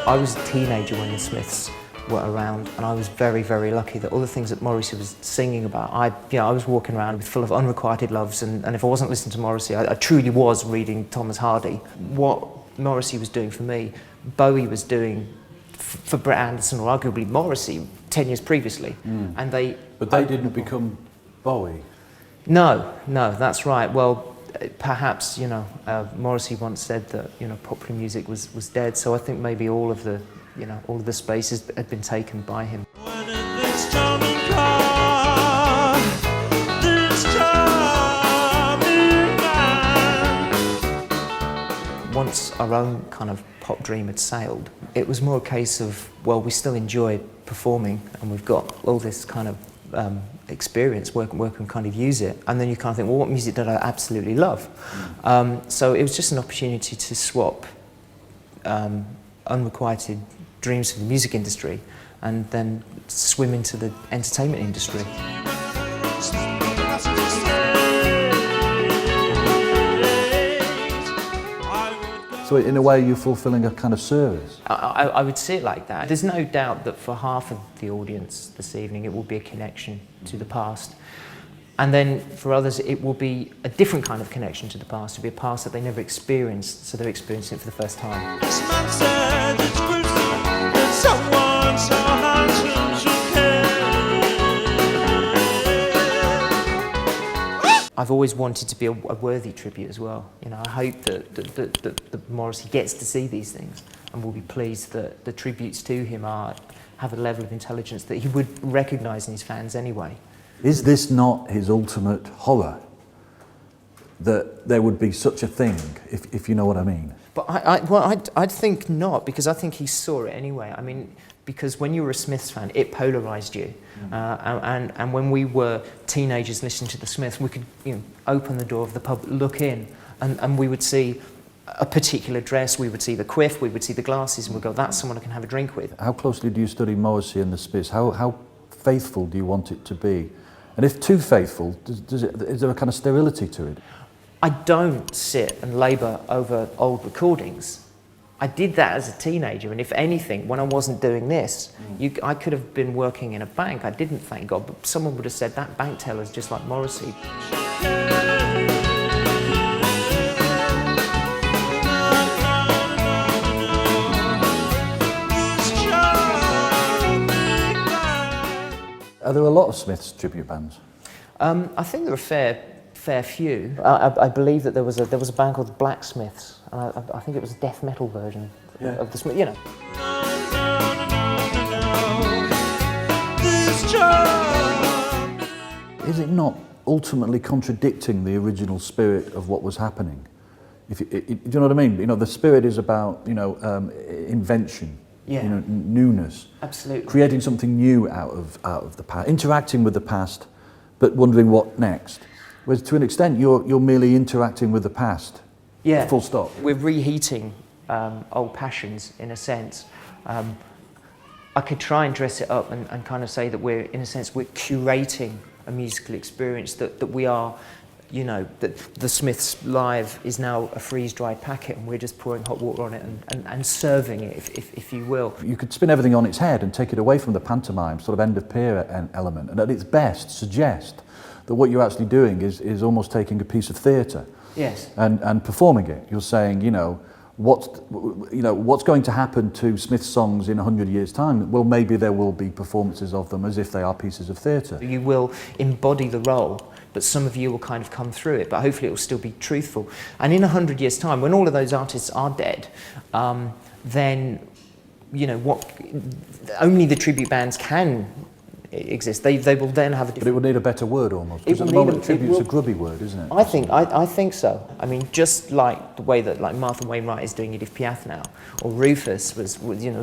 I was a teenager when the Smyths were around, and I was very, very lucky that all the things that Morrissey was singing about, I was walking around full of unrequited loves, and if I wasn't listening to Morrissey, I truly was reading Thomas Hardy. What Morrissey was doing for me, Bowie was doing for Brett Anderson, or arguably Morrissey, 10 years previously. And But they didn't become Bowie. No, that's right. Well, perhaps, Morrissey once said that, popular music was dead, so I think maybe all of the spaces had been taken by him. Once our own kind of pop dream had sailed, it was more a case of, well, we still enjoy performing and we've got all this kind of experience, where we can kind of use it. And then you kind of think, well, what music did I absolutely love? So it was just an opportunity to swap unrequited dreams for the music industry and then swim into the entertainment industry. So in a way you're fulfilling a kind of service? I would see it like that. There's no doubt that for half of the audience this evening it will be a connection to the past. And then for others it will be a different kind of connection to the past. It'll be a past that they never experienced, so they're experiencing it for the first time. I've always wanted to be a worthy tribute as well. I hope that Morrissey gets to see these things and will be pleased that the tributes to him have a level of intelligence that he would recognise in his fans anyway. Is this not his ultimate horror? That there would be such a thing, if you know what I mean? But I'd think not, because I think he saw it anyway. I mean, because when you were a Smyths fan, it polarised you. And when we were teenagers listening to the Smyths, we could open the door of the pub, look in, and we would see a particular dress, we would see the quiff, we would see the glasses, and we'd go, that's someone I can have a drink with. How closely do you study Morrissey and the Smyths? How faithful do you want it to be? And if too faithful, is there a kind of sterility to it? I don't sit and labour over old recordings. I did that as a teenager, and if anything, when I wasn't doing this, I could have been working in a bank. I didn't, thank God, but someone would have said that bank teller's just like Morrissey. Are there a lot of Smyths tribute bands? I think there are a fair few. I believe that there was a band called the Blacksmiths, and I think it was a death metal version of the Smiths. Is it not ultimately contradicting the original spirit of what was happening? Do you know what I mean? The spirit is about invention, newness. Absolutely. Creating something new out of the past, interacting with the past, but wondering what next. Whereas to an extent, you're merely interacting with the past. Yeah. Full stop. We're reheating old passions, in a sense. I could try and dress it up and kind of say that we're curating a musical experience, that we are, that the Smyths Live is now a freeze-dried packet and we're just pouring hot water on it and serving it, if you will. You could spin everything on its head and take it away from the pantomime, sort of end-of-pier element, and at its best suggest that what you're actually doing is almost taking a piece of theatre, yes, and performing it. You're saying, what's going to happen to Smith's songs in 100 years' time? Well, maybe there will be performances of them as if they are pieces of theatre. You will embody the role, but some of you will kind of come through it, but hopefully it will still be truthful. And in 100 years' time, when all of those artists are dead, then, only the tribute bands can exist. They will then have a different... But it would need a better word almost, because at the moment tribute's a grubby word, isn't it? I think so. I mean, just like the way that Martha Wainwright is doing Edith Piaf now, or Rufus was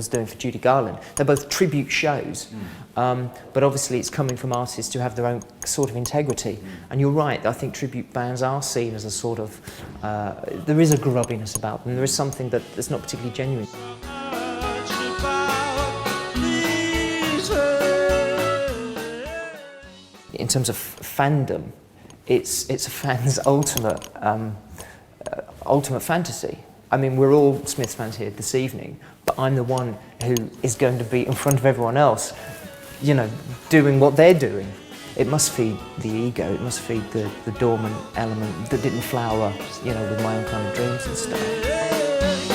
doing for Judy Garland. They're both tribute shows, but obviously it's coming from artists who have their own sort of integrity. And you're right, I think tribute bands are seen as a sort of... there is a grubbiness about them. There is something that's not particularly genuine. In terms of fandom, it's a fan's ultimate fantasy. I mean, we're all Smyths fans here this evening, but but I'm the one who is going to be in front of everyone else, you know, doing what they're doing. It must feed the ego, it must feed the dormant element that didn't flower, you know, with my own kind of dreams and stuff.